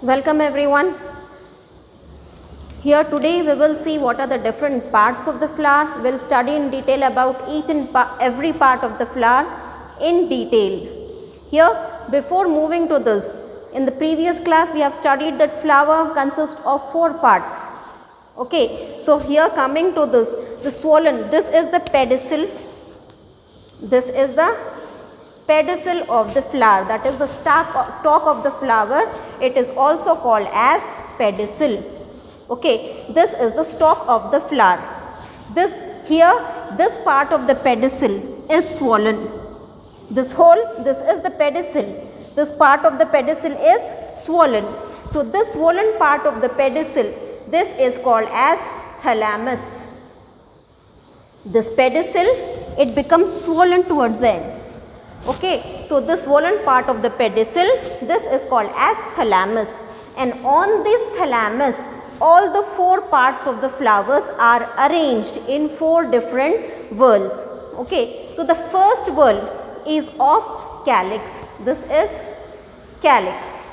Welcome everyone. Here today we will see what are the different parts of the flower. We will study in detail about each and every part of the flower in detail. Here, before moving to this, in the previous class we have studied that flower consists of 4 parts. Okay, so here coming to this, the swollen, this is the pedicel. This is the pedicel of the flower, that is the stalk of the flower. It is also called as pedicel. Okay, this is the stalk of the flower. This part of the pedicel is swollen. This is the pedicel. This part of the pedicel is swollen. So this swollen part of the pedicel, this is called as thalamus. This pedicel, it becomes swollen towards the end. Okay, so this swollen part of the pedicel, this is called as thalamus, and on this thalamus all the 4 parts of the flowers are arranged in 4 different whorls. Okay, so the first whorl is of calyx. This is calyx.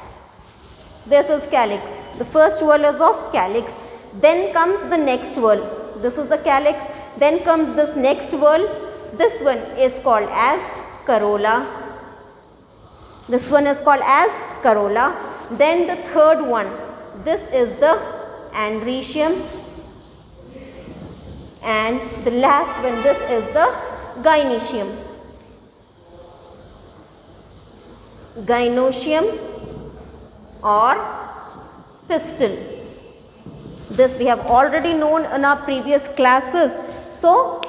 This is calyx. The first whorl is of calyx. Then comes the next whorl. This is the calyx. Then comes this next whorl. This one is called as corolla. This one is called as corolla. Then the third one, this is the androecium, and the last one, this is the gynoecium. Gynoecium or pistil. This we have already known in our previous classes. So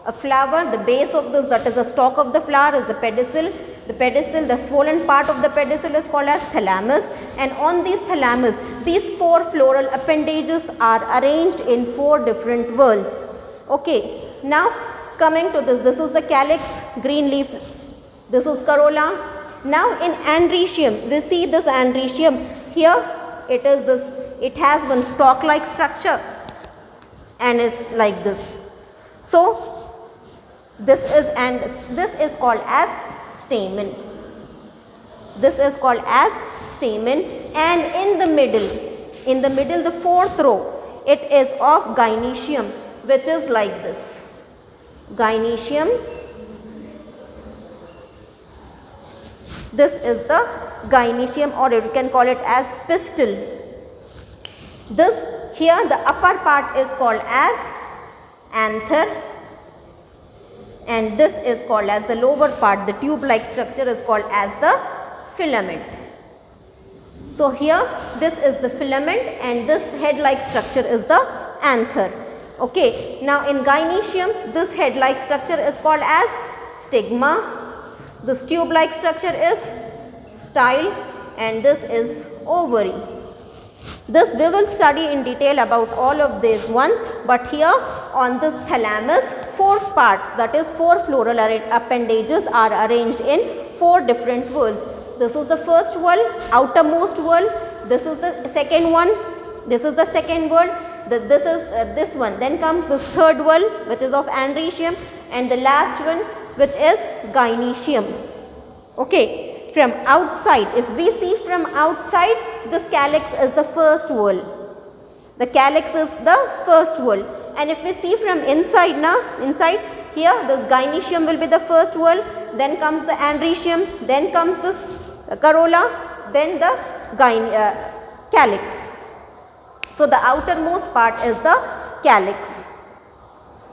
a flower, the base of this, that is the stalk of the flower, is the pedicel. The pedicel, the swollen part of the pedicel is called as thalamus, and on these thalamus, these 4 floral appendages are arranged in 4 different whorls. Okay, now coming to this is the calyx, green leaf, this is corolla. Now in androecium, we see this androecium, here it is this, it has one stalk like structure and is like this. So this is called as stamen. This is called as stamen, and in the middle the 4th row, it is of gynoecium, which is like this. Gynoecium. This is the gynoecium, or you can call it as pistil. This here, the upper part is called as anther, and this is called as the lower part, the tube like structure is called as the filament. So here this is the filament, and this head like structure is the anther. Okay, now in gynoecium, this head like structure is called as stigma, this tube like structure is style, and this is ovary. This we will study in detail about all of these ones, but here on this thalamus, 4 parts, that is 4 floral appendages are arranged in 4 different whorls. This is the first whorl, outermost whorl. This is the second one. This is the second whorl. This is this one. Then comes this third whorl, which is of androecium, and the last one, which is gynoecium. Okay. From outside, if we see from outside, this calyx is the first whorl. The calyx is the first whorl. And if we see from inside, inside here, this gynoecium will be the first whorl. Then comes the androecium. Then comes this corolla. Then the calyx. So the outermost part is the calyx.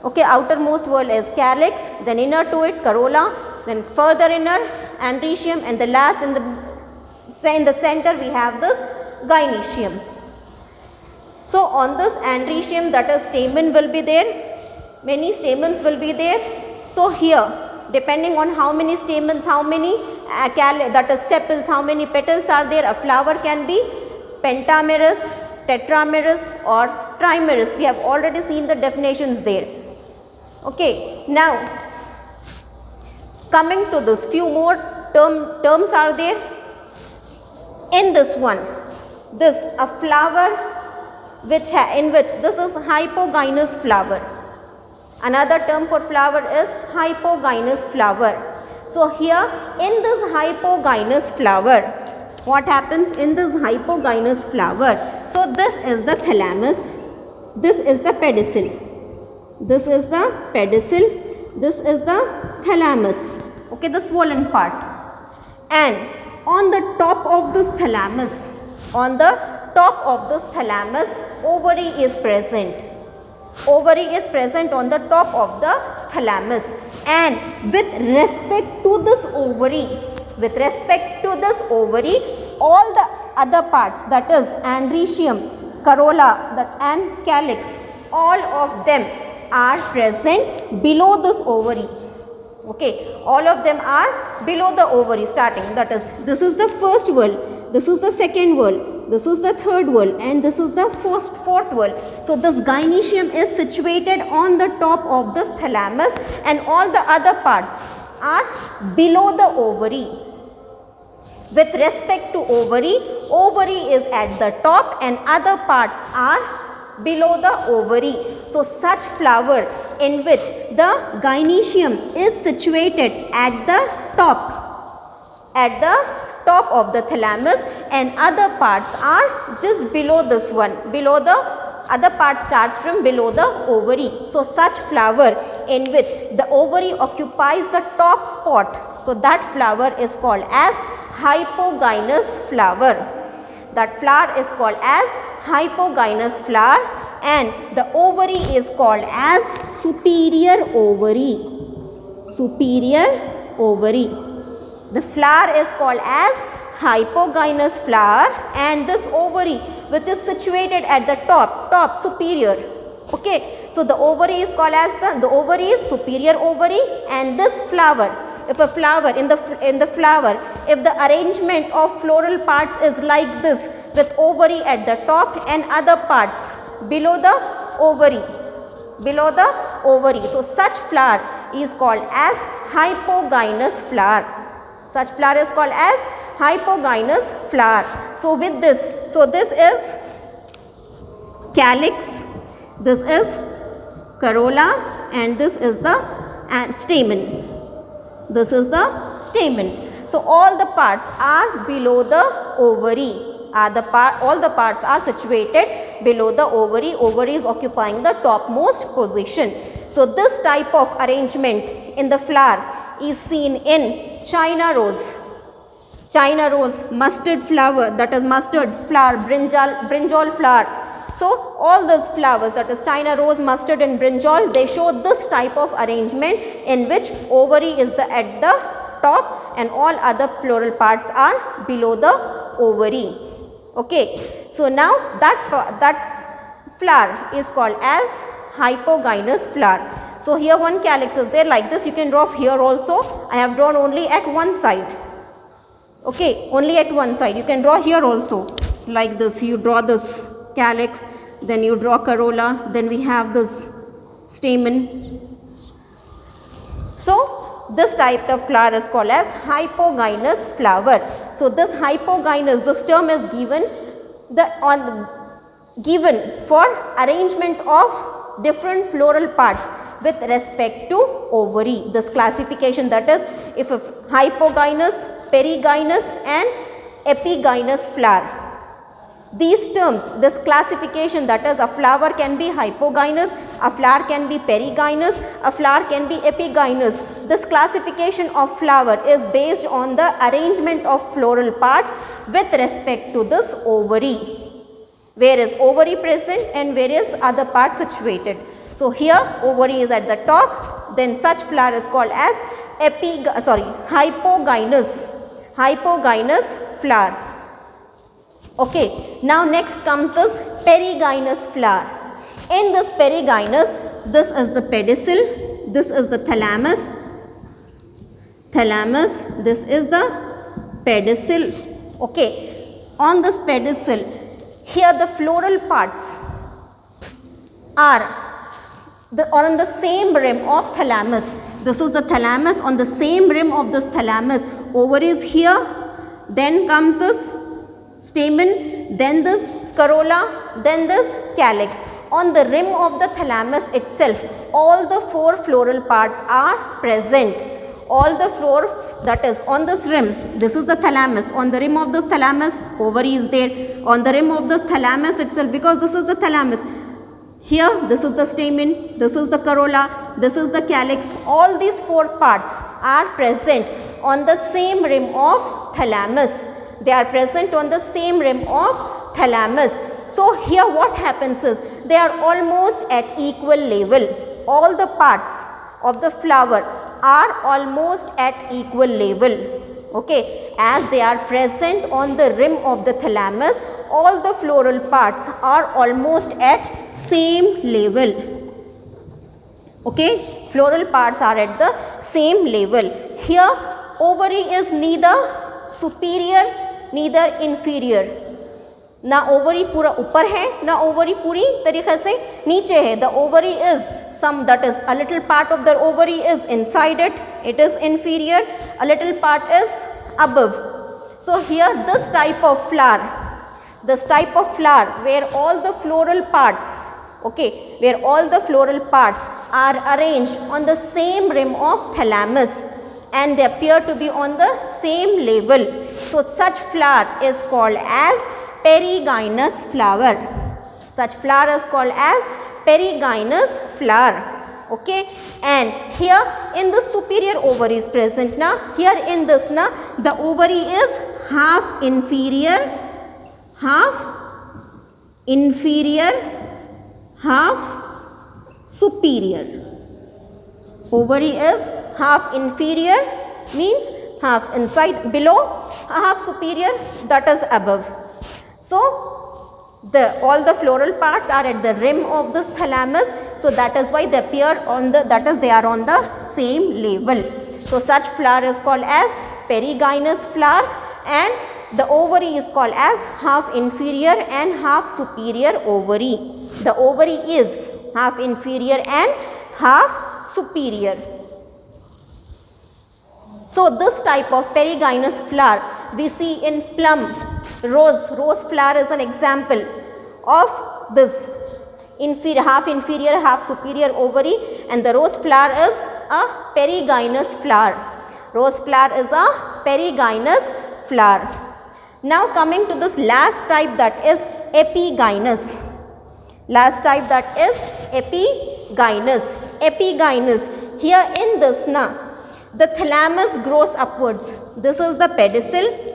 Okay, outermost whorl is calyx. Then inner to it, corolla. Then further inner, androecium, and the last in the center we have this gynoecium. So on this androecium, that is stamen will be there, many stamens will be there. So here, depending on how many stamens, how many that is sepals, how many petals are there, a flower can be pentamerous, tetramerous or trimerous. We have already seen the definitions there. Okay, now coming to this, few more terms are there. In this one, this a flower in which this is hypogynous flower. Another term for flower is hypogynous flower. So here in this hypogynous flower, What happens in this hypogynous flower? So this is the thalamus, this is the pedicel, this is the pedicel, this is the thalamus, okay, the swollen part. And on the top of this thalamus, on the top of this thalamus, ovary is present. Ovary is present on the top of the thalamus, and with respect to this ovary, all the other parts, that is androecium, corolla, and calyx, all of them are present below this ovary. Okay, all of them are below the ovary starting, that is, this is the first wall, this is the second wall, this is the third wall, and this is the fourth wall. So this gynoecium is situated on the top of this thalamus, and all the other parts are below the ovary. With respect to ovary, ovary is at the top and other parts are below the ovary. So such flower in which the gynoecium is situated at the top of the thalamus, and other parts are just below this one, below the other part starts from below the ovary. So such flower in which the ovary occupies the top spot, so that flower is called as hypogynous flower. That flower is called as hypogynous flower, and the ovary is called as superior ovary. Superior ovary. The flower is called as hypogynous flower, and this ovary which is situated at the top superior. Okay, so the ovary is called as the ovary is superior ovary, and this flower, if a flower in the flower, if the arrangement of floral parts is like this, with ovary at the top and other parts below the ovary, so such flower is called as hypogynous flower. Such flower is called as hypogynous flower. So with this, so this is calyx, this is corolla, and this is the stamen. This is the stamen. So all the parts are below the ovary. All the parts are situated below the ovary. Ovary is occupying the topmost position. So this type of arrangement in the flower is seen in China rose, mustard flower, that is mustard flower, brinjal flower. So all those flowers, that is China rose, mustard and brinjal, they show this type of arrangement in which ovary is at the top and all other floral parts are below the ovary. Okay, so now that flower is called as hypogynous flower. So here one calyx is there, like this you can draw here also. I have drawn only at one side. Okay, only at one side. You can draw here also, like this. You draw this calyx, then you draw corolla, then we have this stamen. So this type of flower is called as hypogynous flower. So this hypogynous, this term is given for arrangement of different floral parts with respect to ovary. This classification, that is, if a hypogynous, perigynous and epigynous flower. These terms, this classification, that is, a flower can be hypogynous, a flower can be perigynous, a flower can be epigynous. This classification of flower is based on the arrangement of floral parts with respect to this ovary. Where is ovary present and where is other part situated. So here ovary is at the top, then such flower is called as hypogynous flower. Okay, now next comes this perigynous flower. In this perigynous, this is the pedicel, this is the thalamus, this is the pedicel. Okay, on this pedicel, here the floral parts are on the same rim of thalamus. This is the thalamus. On the same rim of this thalamus, ovary is here, then comes this stamen, then this corolla, then this calyx. On the rim of the thalamus itself, all the four floral parts are present. all the floor that is on this rim, this is the thalamus, on the rim of this thalamus ovary is there, on the rim of the thalamus itself, because this is the thalamus, here this is the stamen, this is the corolla, this is the calyx, all these four parts are present on the same rim of thalamus. They are present on the same rim of thalamus. So here what happens is, they are almost at equal level. All the parts of the flower are almost at equal level. Okay, as they are present on the rim of the thalamus, all the floral parts are almost at same level. Okay, floral parts are at the same level. Here ovary is neither superior neither inferior. ना ovary पूरा ऊपर है, ना ovary पूरी तरीके से नीचे है. The ovary is some, that is a little part of the ovary is inside it, it is inferior, a little part is above. So here this type of flower where all the floral parts, okay, where all the floral parts are arranged on the same rim of thalamus and they appear to be on the same level. So such flower is called as perigynous flower. Such flower is called as perigynous flower. Okay, and here in the superior ovary is present now. Here in this now, the ovary is half inferior, half superior. Ovary is half inferior, means half inside, below, half superior, that is above. So all the floral parts are at the rim of this thalamus, so that is why they appear on the, that is they are on the same level. So such flower is called as perigynous flower, and the ovary is called as half inferior and half superior ovary. The ovary is half inferior and half superior. So this type of perigynous flower we see in plum, rose flower is an example of this half inferior, half superior ovary, and the rose flower is a perigynous flower. Rose flower is a perigynous flower. Now coming to this last type, that is epigynous. Last type, that is epigynous. Epigynous, here in this now, the thalamus grows upwards. This is the pedicel.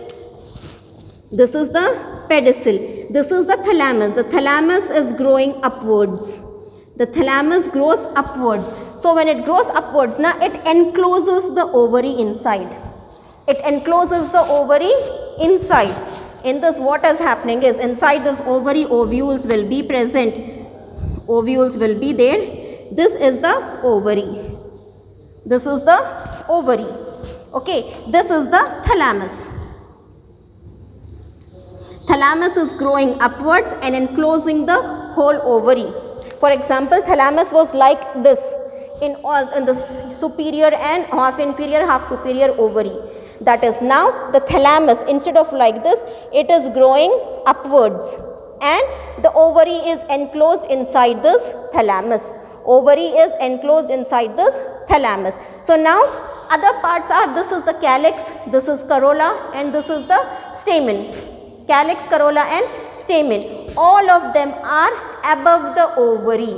This is the pedicel. This is the thalamus. The thalamus is growing upwards. The thalamus grows upwards. So when it grows upwards, now it encloses the ovary inside. It encloses the ovary inside. In this, what is happening is, inside this ovary, ovules will be present. Ovules will be there. This is the ovary. This is the ovary. Okay, this is the thalamus. Thalamus is growing upwards and enclosing the whole ovary. For example, thalamus was like this in this superior and half inferior, half superior ovary. That is, now the thalamus, instead of like this, it is growing upwards and the ovary is enclosed inside this thalamus. Ovary is enclosed inside this thalamus. So now other parts are, this is the calyx, this is corolla, and this is the stamen. Calyx, corolla and stamen. All of them are above the ovary.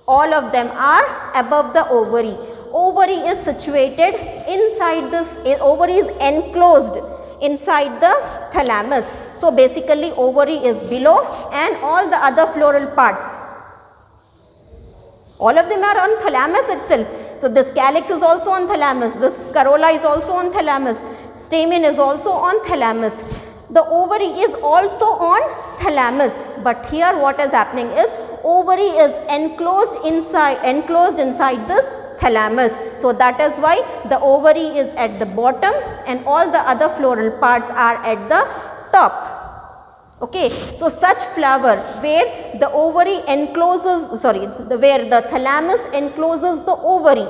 All of them are above the ovary. Ovary is situated inside this, ovary is enclosed inside the thalamus. So basically ovary is below and all the other floral parts, all of them are on thalamus itself. So this calyx is also on thalamus, this corolla is also on thalamus, stamen is also on thalamus. The ovary is also on thalamus, but here what is happening is, ovary is enclosed inside this thalamus. So that is why the ovary is at the bottom and all the other floral parts are at the top. Okay, so such flower where the ovary encloses, where the thalamus encloses the ovary.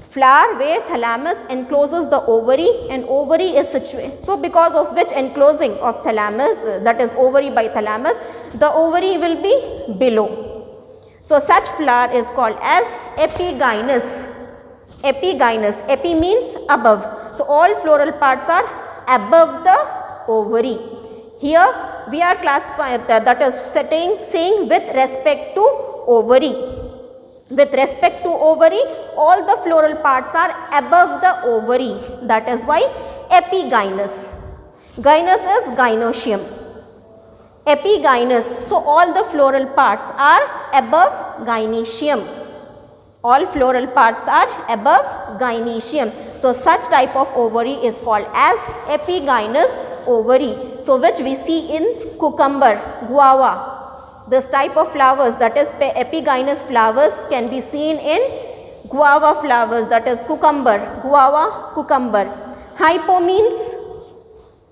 Flower where thalamus encloses the ovary and ovary is situated. So because of which enclosing of thalamus, that is ovary by thalamus, the ovary will be below. So such flower is called as epigynous. Epigynous. Epi means above. So all floral parts are above the ovary. Here we are classifying, that is saying with respect to ovary. With respect to ovary, all the floral parts are above the ovary. That is why epigynous. Gynous is gynoecium. Epigynous. So all the floral parts are above gynoecium. All floral parts are above gynoecium. So such type of ovary is called as epigynous ovary. So which we see in cucumber, guava. This type of flowers, that is epigynous flowers, can be seen in guava flowers, that is cucumber, guava, cucumber. Hypo means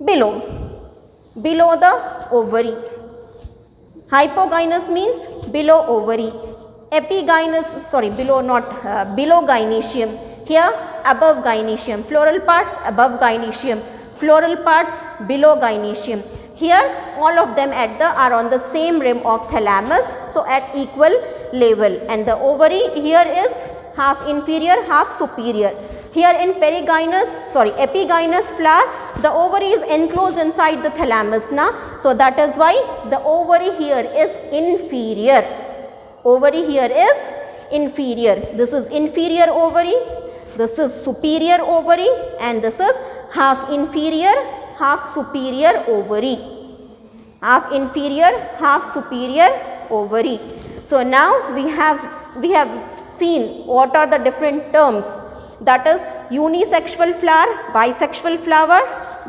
below, below the ovary. Hypogynous means below ovary. Epigynous, sorry, below not, below gynoecium. Here above gynoecium. Floral parts above gynoecium. Floral parts below gynoecium. Here all of them are on the same rim of thalamus, so at equal level, and the ovary here is half inferior, half superior. Here in epigynous flower, the ovary is enclosed inside the thalamus na, so that is why the ovary here is inferior. Ovary here is inferior. This is inferior ovary, this is superior ovary, and this is half inferior, half superior ovary. Half inferior, half superior ovary. So now we have seen what are the different terms, that is unisexual flower, bisexual flower.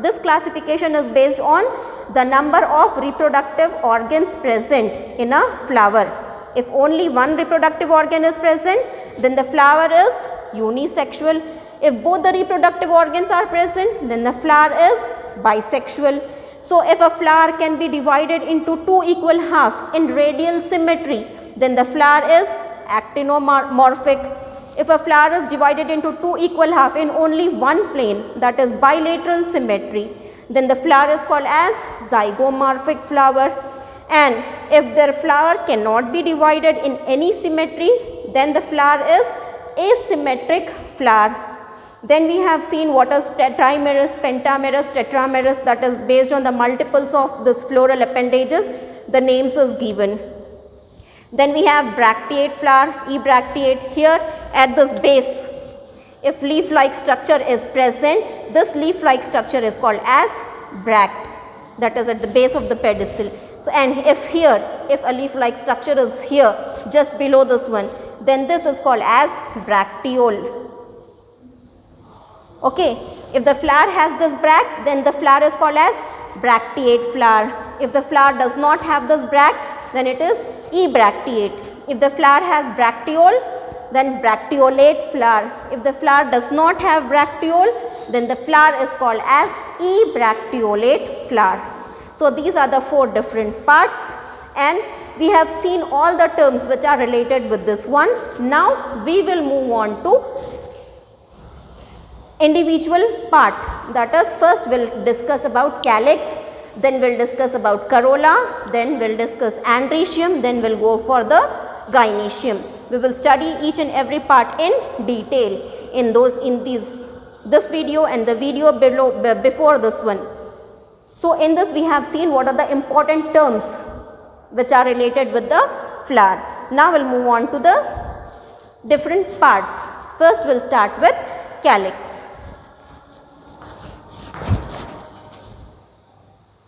This classification is based on the number of reproductive organs present in a flower. If only one reproductive organ is present, then the flower is unisexual. If both the reproductive organs are present, then the flower is bisexual. So if a flower can be divided into two equal half in radial symmetry, then the flower is actinomorphic. If a flower is divided into two equal half in only one plane, that is bilateral symmetry, then the flower is called as zygomorphic flower. And if the flower cannot be divided in any symmetry, then the flower is asymmetric flower. Then we have seen what is trimerous, pentamerous, tetramerous, that is based on the multiples of this floral appendages, the names is given. Then we have bracteate flower, ebracteate. Here at this base, if leaf-like structure is present, this leaf-like structure is called as bract, that is at the base of the pedestal. So, and if a leaf-like structure is here, just below this one, then this is called as bracteole. Okay, if the flower has this bract, then the flower is called as bracteate flower. If the flower does not have this bract, then it is ebracteate. If the flower has bracteole, then bracteolate flower. If the flower does not have bracteole, then the flower is called as ebracteolate flower. So these are the four different parts, and we have seen all the terms which are related with this one. Now we will move on to individual part, that is first we will discuss about calyx, then we will discuss about corolla, then we will discuss androecium, then we will go for the gynoecium. We will study each and every part in detail in this video and the video before this one. So in this we have seen what are the important terms which are related with the flower. Now we will move on to the different parts. First we will start with calyx.